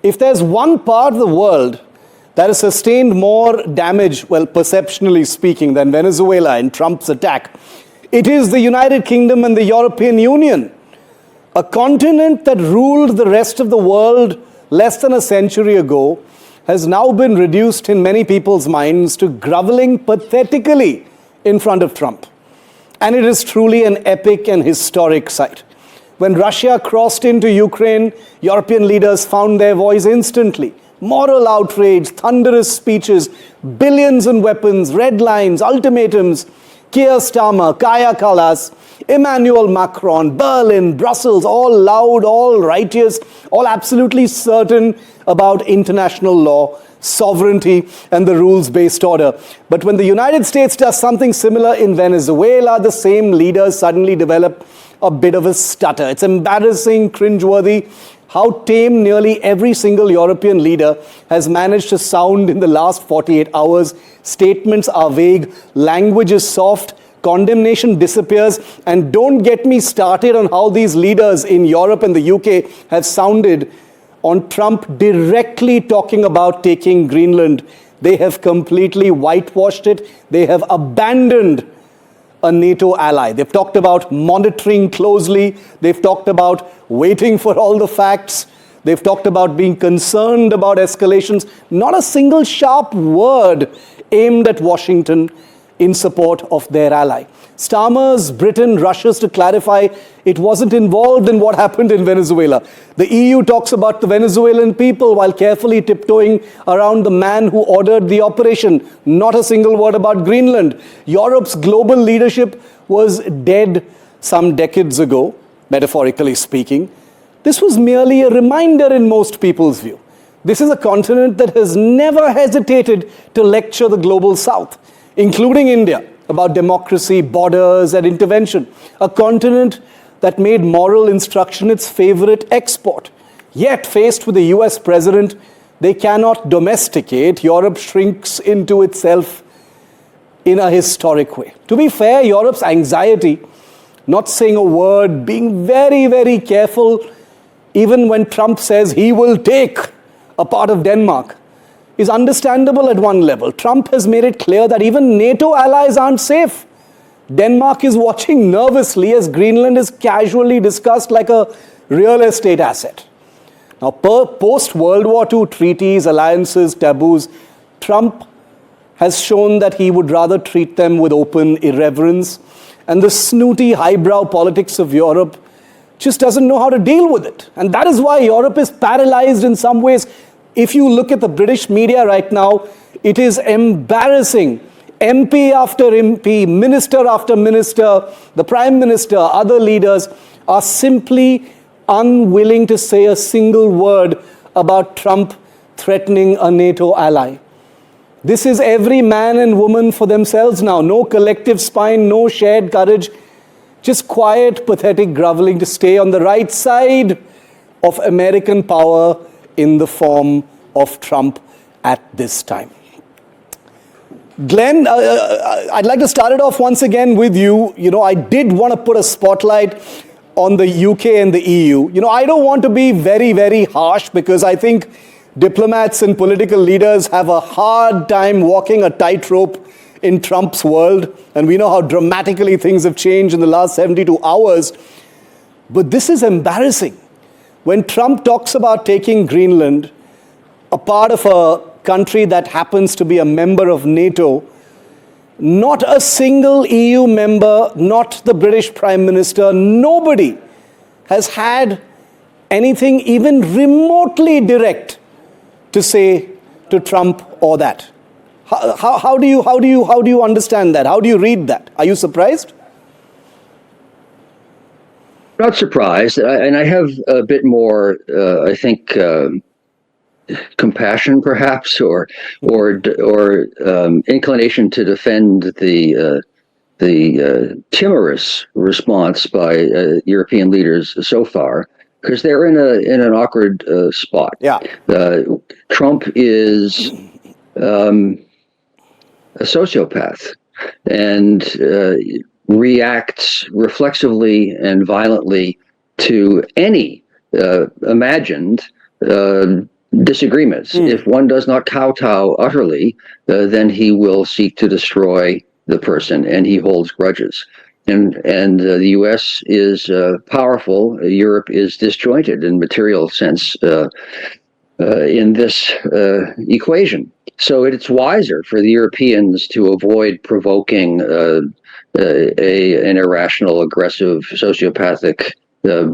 If there's one part of the world that has sustained more damage, well, perceptionally speaking, than Venezuela in Trump's attack, it is the United Kingdom and the European Union. A continent that ruled the rest of the world less than a century ago has now been reduced in many people's minds to groveling pathetically in front of Trump. And it is truly an epic and historic sight. When Russia crossed into Ukraine, European leaders found their voice instantly. Moral outrage, thunderous speeches, billions in weapons, red lines, ultimatums, Keir Starmer, Kaya Kallas, Emmanuel Macron, Berlin, Brussels, all loud, all righteous, all absolutely certain about international law, sovereignty, and the rules-based order. But when the United States does something similar in Venezuela, the same leaders suddenly develop a bit of a stutter. It's embarrassing, cringeworthy, how tame nearly every single European leader has managed to sound in the last 48 hours. Statements are vague, language is soft, condemnation disappears, and don't get me started on how these leaders in Europe and the UK have sounded on Trump directly talking about taking Greenland. They have completely whitewashed it. They have abandoned a NATO ally. They've talked about monitoring closely. They've talked about waiting for all the facts. They've talked about being concerned about escalations. Not a single sharp word aimed at Washington in support of their ally. Starmer's Britain rushes to clarify it wasn't involved in what happened in Venezuela. The EU talks about the Venezuelan people while carefully tiptoeing around the man who ordered the operation. Not a single word about Greenland. Europe's global leadership was dead some decades ago, metaphorically speaking. This was merely a reminder in most people's view. This is a continent that has never hesitated to lecture the global south, including India, about democracy, borders, and intervention. A continent that made moral instruction its favorite export. Yet, faced with the US president they cannot domesticate, Europe shrinks into itself in a historic way. To be fair, Europe's anxiety, not saying a word, being very, very careful, even when Trump says he will take a part of Denmark, is understandable at one level. Trump has made it clear that even NATO allies aren't safe. Denmark is watching nervously as Greenland is casually discussed like a real estate asset. Now, post-World War II treaties, alliances, taboos, Trump has shown that he would rather treat them with open irreverence, and the snooty, highbrow politics of Europe just doesn't know how to deal with it. And that is why Europe is paralyzed in some ways. If you look at the British media right now, it is embarrassing. MP after MP, minister after minister, the Prime Minister, other leaders are simply unwilling to say a single word about Trump threatening a NATO ally. This is every man and woman for themselves now. No collective spine, no shared courage, just quiet, pathetic groveling to stay on the right side of American power in the form of Trump at this time. Glenn, I'd like to start it off once again with you. I did want to put a spotlight on the UK and the EU. I don't want to be very, very harsh because I think diplomats and political leaders have a hard time walking a tightrope in Trump's world. And we know how dramatically things have changed in the last 72 hours. But this is embarrassing. When Trump talks about taking Greenland, a part of a country that happens to be a member of NATO, not a single EU member, not the British Prime Minister, nobody has had anything even remotely direct to say to Trump or that. How do you understand that? How do you read that? Are you surprised? Not surprised, and I have a bit more, I think, compassion, perhaps, or inclination to defend the timorous response by European leaders so far, because they're in an awkward spot. Yeah, Trump is a sociopath and reacts reflexively and violently to any imagined disagreements. If one does not kowtow utterly, then he will seek to destroy the person, and he holds grudges. And the U.S. is powerful. Europe is disjointed in material sense in this equation. So it's wiser for the Europeans to avoid provoking an irrational, aggressive, sociopathic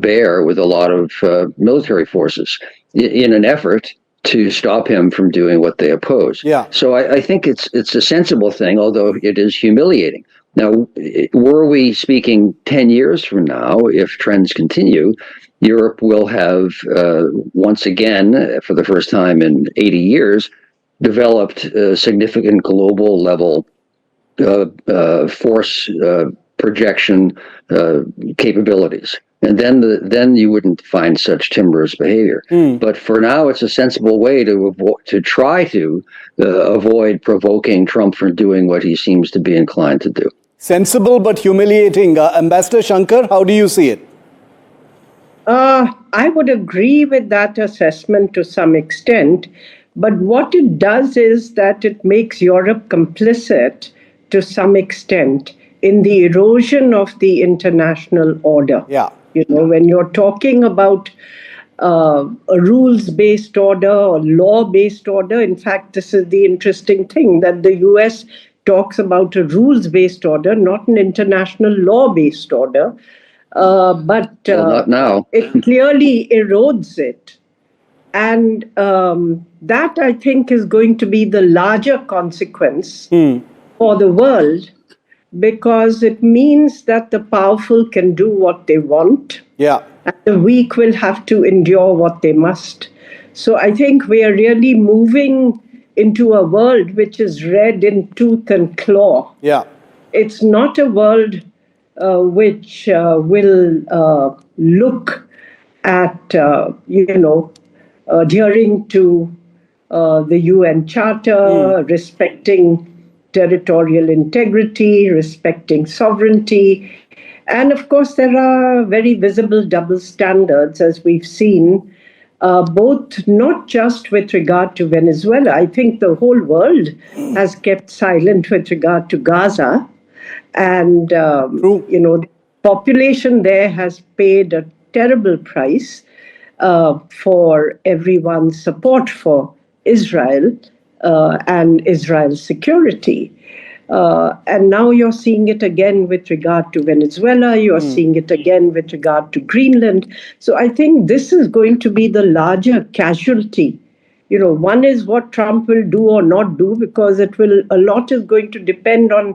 bear with a lot of military forces in an effort to stop him from doing what they oppose. Yeah. So I think it's a sensible thing, although it is humiliating. Now, were we speaking 10 years from now, if trends continue, Europe will have once again, for the first time in 80 years, developed significant global level force projection capabilities. And then you wouldn't find such timorous behavior. But for now, it's a sensible way to try to avoid provoking Trump from doing what he seems to be inclined to do. Sensible but humiliating. Ambassador Shankar, how do you see it? I would agree with that assessment to some extent. But what it does is that it makes Europe complicit to some extent in the erosion of the international order. Yeah. You know, when you're talking about a rules-based order or law-based order, in fact, this is the interesting thing, that the US talks about a rules-based order, not an international law-based order. But not now. It clearly erodes it. And that, I think, is going to be the larger consequence for the world, because it means that the powerful can do what they want. Yeah. And the weak will have to endure what they must. So I think we are really moving into a world which is red in tooth and claw. Yeah. It's not a world which will look at, adhering to the UN Charter, respecting territorial integrity, respecting sovereignty. And of course, there are very visible double standards, as we've seen, both not just with regard to Venezuela. I think the whole world has kept silent with regard to Gaza. And, the population there has paid a terrible price for everyone's support for Israel and Israel's security. And now you're seeing it again with regard to Venezuela. You're seeing it again with regard to Greenland. So I think this is going to be the larger casualty. You know, one is what Trump will do or not do, because a lot is going to depend on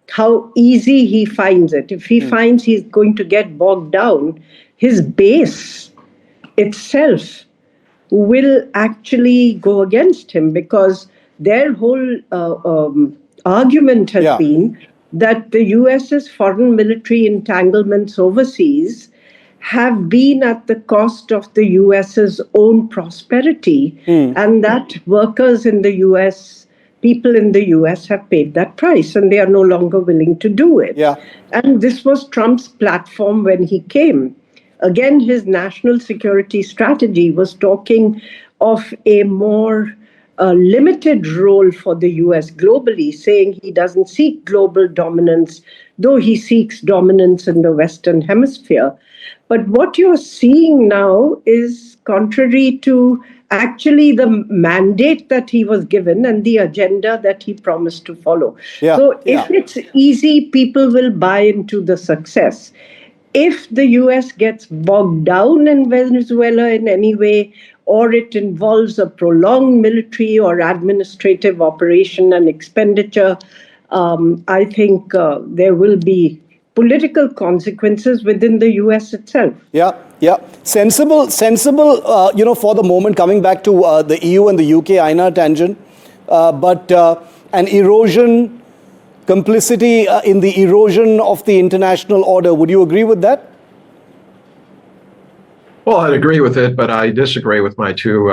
how easy he finds it. If he finds he's going to get bogged down, his base itself will actually go against him, because their whole argument has been that the US's foreign military entanglements overseas have been at the cost of the US's own prosperity, and that workers in the US, people in the US have paid that price, and they are no longer willing to do it. Yeah. And this was Trump's platform when he came. Again, his national security strategy was talking of a more limited role for the US globally, saying he doesn't seek global dominance, though he seeks dominance in the Western Hemisphere. But what you're seeing now is contrary to actually the mandate that he was given and the agenda that he promised to follow. So if it's easy, people will buy into the success. If the US gets bogged down in Venezuela in any way, or it involves a prolonged military or administrative operation and expenditure, I think there will be political consequences within the US itself. Yeah. Sensible, for the moment, coming back to the EU and the UK, Einar, Tangen, but an erosion, complicity in the erosion of the international order. Would you agree with that? Well, I'd agree with it, but I disagree with my two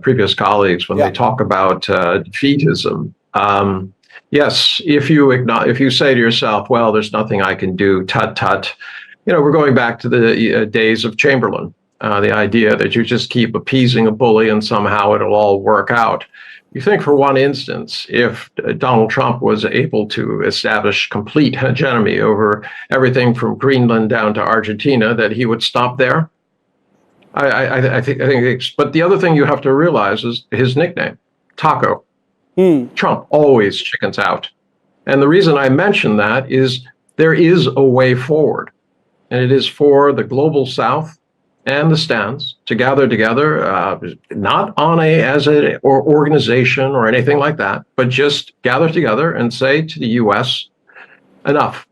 previous colleagues when they talk about defeatism. Yes, if you say to yourself, well, there's nothing I can do, tut, tut, we're going back to the days of Chamberlain. the idea that you just keep appeasing a bully and somehow it'll all work out. You think, for one instance, if Donald Trump was able to establish complete hegemony over everything from Greenland down to Argentina, that he would stop there? I think. But the other thing you have to realize is his nickname, Taco. Trump always chickens out. And the reason I mention that is there is a way forward. And it is for the global South and the stands to gather together, not on as an organization or anything like that, but just gather together and say to the U.S., enough.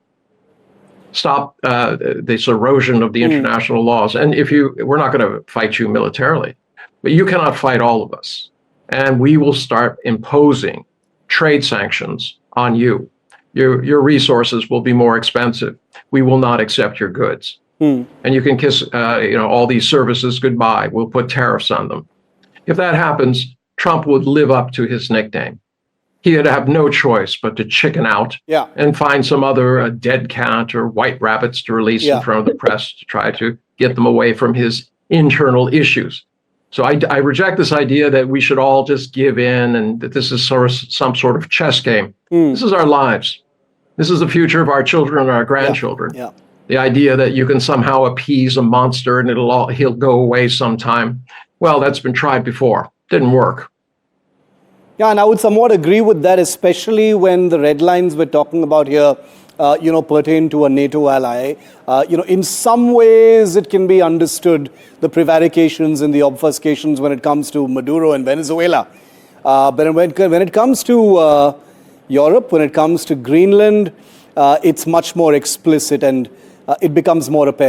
Stop this erosion of the international laws. And we're not going to fight you militarily, but you cannot fight all of us. And we will start imposing trade sanctions on you. Your resources will be more expensive. We will not accept your goods. And you can kiss all these services goodbye. We'll put tariffs on them. If that happens, Trump would live up to his nickname. He would have no choice but to chicken out and find some other dead cat or white rabbits to release in front of the press to try to get them away from his internal issues. So I reject this idea that we should all just give in and that this is some sort of chess game. This is our lives. This is the future of our children and our grandchildren. The idea that you can somehow appease a monster and he'll go away sometime. Well, that's been tried before. Didn't work. Yeah, and I would somewhat agree with that, especially when the red lines we're talking about here, pertain to a NATO ally. In some ways it can be understood, the prevarications and the obfuscations when it comes to Maduro and Venezuela. But when it comes to Europe, when it comes to Greenland, it's much more explicit and it becomes more apparent.